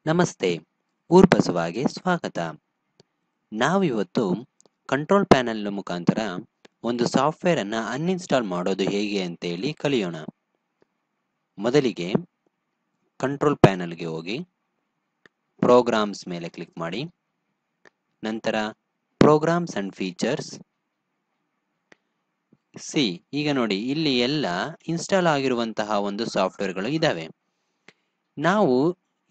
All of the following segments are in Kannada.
ನಮಸ್ತೆ, ಊರ್ಬಸವಾಗೆ ಸ್ವಾಗತ. ನಾವಿವತ್ತು ಕಂಟ್ರೋಲ್ ಪ್ಯಾನೆಲ್ ಮುಖಾಂತರ ಒಂದು ಸಾಫ್ಟ್ವೇರ್ ಅನ್ನ ಅನ್ಇನ್ಸ್ಟಾಲ್ ಮಾಡೋದು ಹೇಗೆ ಅಂತೇಳಿ ಕಲಿಯೋಣ. ಮೊದಲಿಗೆ ಕಂಟ್ರೋಲ್ ಪ್ಯಾನೆಲ್ಗೆ ಹೋಗಿ ಪ್ರೋಗ್ರಾಮ್ಸ್ ಮೇಲೆ ಕ್ಲಿಕ್ ಮಾಡಿ, ನಂತರ ಪ್ರೋಗ್ರಾಮ್ಸ್ ಅಂಡ್ ಫೀಚರ್ಸ್. ಈಗ ನೋಡಿ, ಇಲ್ಲಿ ಎಲ್ಲ ಇನ್ಸ್ಟಾಲ್ ಆಗಿರುವಂತಹ ಒಂದು ಸಾಫ್ಟ್ವೇರ್ಗಳು ಇದಾವೆ. ನಾವು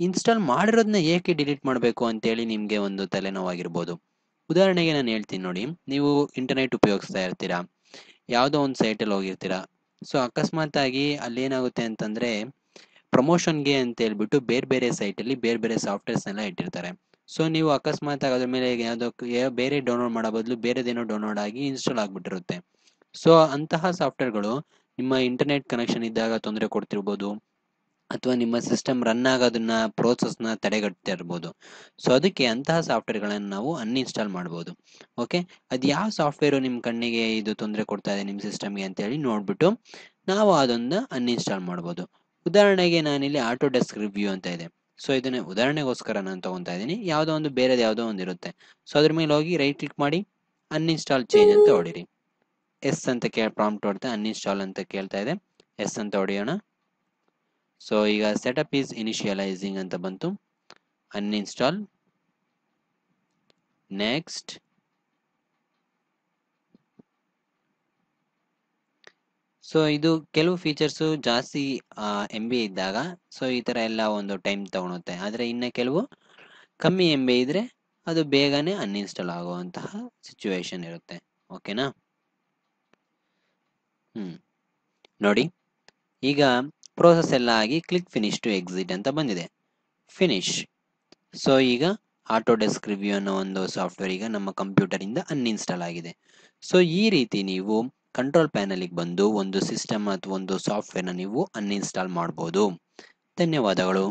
ಇನ್ಸ್ಟಾಲ್ ಮಾಡಿರೋದನ್ನ ಏಕೆ ಡಿಲೀಟ್ ಮಾಡಬೇಕು ಅಂತೇಳಿ ನಿಮಗೆ ಒಂದು ತಲೆನೋವಾಗಿರ್ಬೋದು. ಉದಾಹರಣೆಗೆ ನಾನು ಹೇಳ್ತೀನಿ ನೋಡಿ, ನೀವು ಇಂಟರ್ನೆಟ್ ಉಪಯೋಗಿಸ್ತಾ ಇರ್ತೀರಾ, ಯಾವುದೋ ಒಂದು ಸೈಟಲ್ಲಿ ಹೋಗಿರ್ತೀರಾ. ಸೊ ಅಕಸ್ಮಾತ್ ಆಗಿ ಅಲ್ಲೇನಾಗುತ್ತೆ ಅಂತಂದರೆ, ಪ್ರಮೋಷನ್ಗೆ ಅಂತ ಹೇಳ್ಬಿಟ್ಟು ಬೇರೆ ಬೇರೆ ಸೈಟಲ್ಲಿ ಬೇರೆ ಬೇರೆ ಸಾಫ್ಟ್ವೇರ್ಸ್ನೆಲ್ಲ ಇಟ್ಟಿರ್ತಾರೆ. ಸೊ ನೀವು ಅಕಸ್ಮಾತ್ ಆಗಿ ಅದ್ರ ಮೇಲೆ ಯಾವುದೋ ಬೇರೆ ಡೌನ್ಲೋಡ್ ಮಾಡೋ ಬದಲು ಬೇರೆದೇನೋ ಡೌನ್ಲೋಡ್ ಆಗಿ ಇನ್ಸ್ಟಾಲ್ ಆಗಿಬಿಟ್ಟಿರುತ್ತೆ. ಸೊ ಅಂತಹ ಸಾಫ್ಟ್ವೇರ್ಗಳು ನಿಮ್ಮ ಇಂಟರ್ನೆಟ್ ಕನೆಕ್ಷನ್ ಇದ್ದಾಗ ತೊಂದರೆ ಕೊಡ್ತಿರ್ಬೋದು, ಅಥವಾ ನಿಮ್ಮ ಸಿಸ್ಟಮ್ ರನ್ ಆಗೋದನ್ನ ಪ್ರೋಸೆಸ್ನ ತಡೆಗಟ್ತಾ ಇರ್ಬೋದು. ಸೊ ಅದಕ್ಕೆ ಅಂತಹ ಸಾಫ್ಟ್ವೇರ್ಗಳನ್ನು ನಾವು ಅನ್ಇನ್ಸ್ಟಾಲ್ ಮಾಡ್ಬೋದು. ಓಕೆ, ಅದು ಯಾವ ಸಾಫ್ಟ್ವೇರು ನಿಮ್ಮ ಕಣ್ಣಿಗೆ ಇದು ತೊಂದರೆ ಕೊಡ್ತಾ ಇದೆ ನಿಮ್ಮ ಸಿಸ್ಟಮ್ಗೆ ಅಂತೇಳಿ ನೋಡ್ಬಿಟ್ಟು ನಾವು ಅದನ್ನು ಅನ್ಇನ್ಸ್ಟಾಲ್ ಮಾಡ್ಬೋದು. ಉದಾಹರಣೆಗೆ ನಾನಿಲ್ಲಿ ಆಟೋಡೆಸ್ಕ್ ರಿವ್ಯೂ ಅಂತ ಇದೆ. ಸೊ ಇದನ್ನ ಉದಾಹರಣೆಗೋಸ್ಕರ ನಾನು ತಗೊತಾ ಇದ್ದೀನಿ. ಯಾವುದೋ ಒಂದು ಬೇರೆದು ಯಾವುದೋ ಒಂದು ಇರುತ್ತೆ. ಸೊ ಅದ್ರ ಮೇಲೆ ಹೋಗಿ ರೈಟ್ ಕ್ಲಿಕ್ ಮಾಡಿ ಅನ್ಇನ್ಸ್ಟಾಲ್ ಚೇಂಜ್ ಅಂತ ಹೊಡೀರಿ. ಎಸ್ ಅಂತ ಪ್ರಾಂಪ್ಟ್ ಹೊಡ್ತಾ ಅನ್ಇನ್ಸ್ಟಾಲ್ ಅಂತ ಕೇಳ್ತಾ ಇದೆ, ಎಸ್ ಅಂತ ಹೊಡೆಯೋಣ. ಸೊ ಈಗ ಸೆಟಪ್ ಈಸ್ ಇನಿಷಿಯಲೈಸಿಂಗ್ ಅಂತ ಬಂತು. Uninstall, next. ಸೊ ಇದು ಕೆಲವು ಫೀಚರ್ಸು ಜಾಸ್ತಿ MB ಇದ್ದಾಗ ಸೊ ಈ ಥರ ಎಲ್ಲ ಒಂದು ಟೈಮ್ ತಗೊಳುತ್ತೆ. ಆದರೆ ಇನ್ನು ಕೆಲವು ಕಮ್ಮಿ MB ಇದ್ರೆ ಅದು ಬೇಗನೆ ಅನ್ಇನ್ಸ್ಟಾಲ್ ಆಗುವಂತಹ ಸಿಚುವೇಶನ್ ಇರುತ್ತೆ. ಓಕೆನಾ? ನೋಡಿ, ಈಗ ಪ್ರೋಸೆಸ್ ಎಲ್ಲ ಆಗಿ ಕ್ಲಿಕ್ ಫಿನಿಶ್ ಟು ಎಕ್ಸಿಟ್ ಅಂತ ಬಂದಿದೆ. ಫಿನಿಶ್. ಸೊ ಈಗ ಆಟೋಡೆಸ್ಕ್ ರಿವ್ಯೂ ಅನ್ನೋ ಒಂದು ಸಾಫ್ಟ್ವೇರ್ ಈಗ ನಮ್ಮ ಕಂಪ್ಯೂಟರ್ ಇಂದ ಅನ್ಇನ್ಸ್ಟಾಲ್ ಆಗಿದೆ. ಸೊ ಈ ರೀತಿ ನೀವು ಕಂಟ್ರೋಲ್ ಪ್ಯಾನಲ್ಗೆ ಬಂದು ಒಂದು ಸಿಸ್ಟಮ್ ಅಥವಾ ಒಂದು ಸಾಫ್ಟ್ವೇರ್ನ ನೀವು ಅನ್ಇನ್ಸ್ಟಾಲ್ ಮಾಡ್ಬೋದು. ಧನ್ಯವಾದಗಳು.